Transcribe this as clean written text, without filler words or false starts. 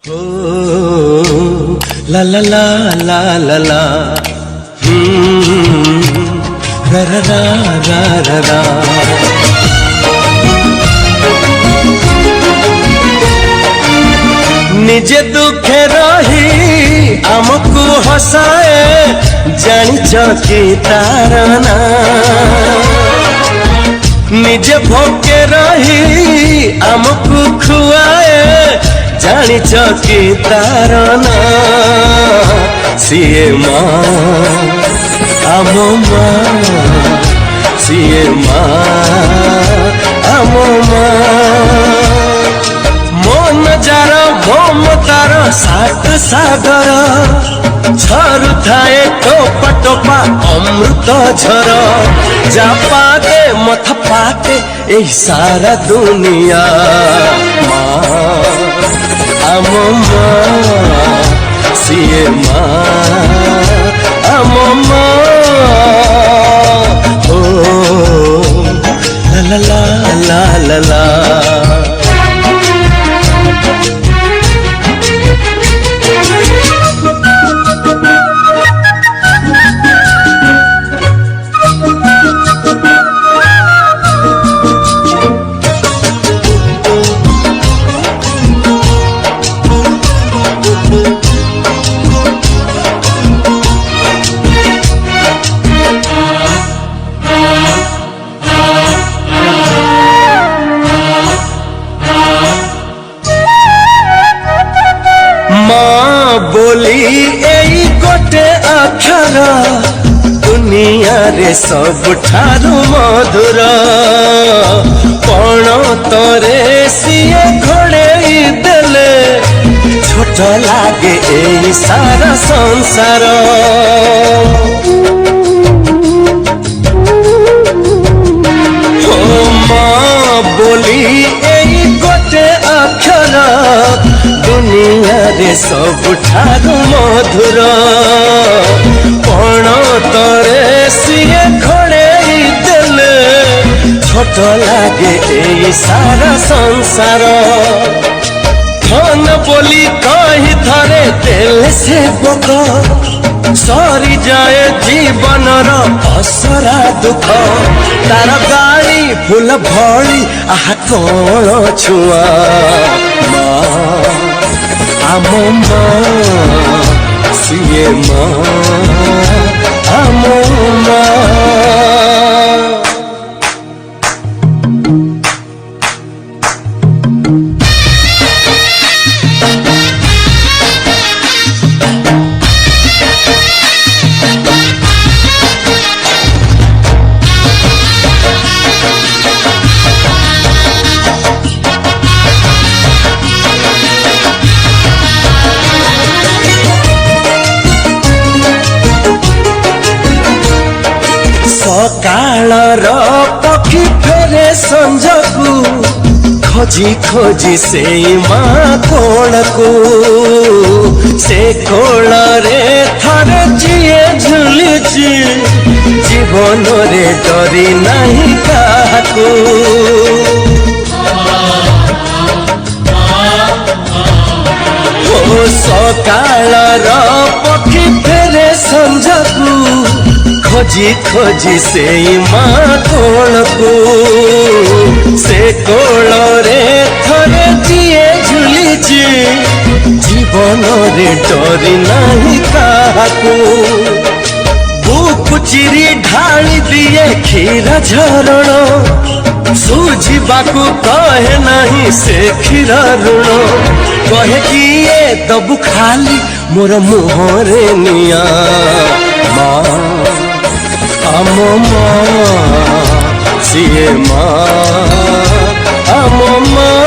ओ ला ला ला ला ला ला रा रा रा रा रा रा। निजे दुखे रही आमको हसाए जानिच कि तार ना। निजे भोके रही आमको खुआए जानिच कि तार ना। सीए माँ आम माँ सीए माँ आम माँ। मन जार ममतार सात सागर झरु थाए टोपा टोपा अमृत झर। जा पाते मथ पाते यही सारा दुनिया माँ आम माँ सीए माँ आम माँ। ओ ला ला ला ला ला। बोली एई गोटे अक्षर दुनिया रे सबठारु मधुर। पण तोरे सिए घोड़ेई देले छोट लागे एई सारा संसार। ओ माँ बोली एई गोटे अक्षर दुनिया रे सबठारु मधुर। पण तोरे सिए घोड़ेई देले छोट लागे एई सारा संसार। धन बोली कही थरे देले से बोक सरी जाए जीवनर असरा दुख। तार गाड़ी फूल भली आहा कौन छुआ आम माँ सीए माँ आम माँ। सकाळर पक्षी फेरे संजकू खोजी खोजी से माँ कोणकू। से कोल रे थर जिए झुलिची जीवन रे डरी नहीं काकू। ओ सकाळर पक्षी फेरे संजकू खोजी खोजी से माँ कोणकू। से कोल रे थरे जिए झुलिची जीवन रे डरी नहीं काकू। बुक चिरी ढाली दिए क्षीर झरण सुझिबाकू कहे नहीं से क्षीर ऋण। कहे किए दबु खाली मोर मुहरे निया माँ आम माँ सीए माँ आम माँ।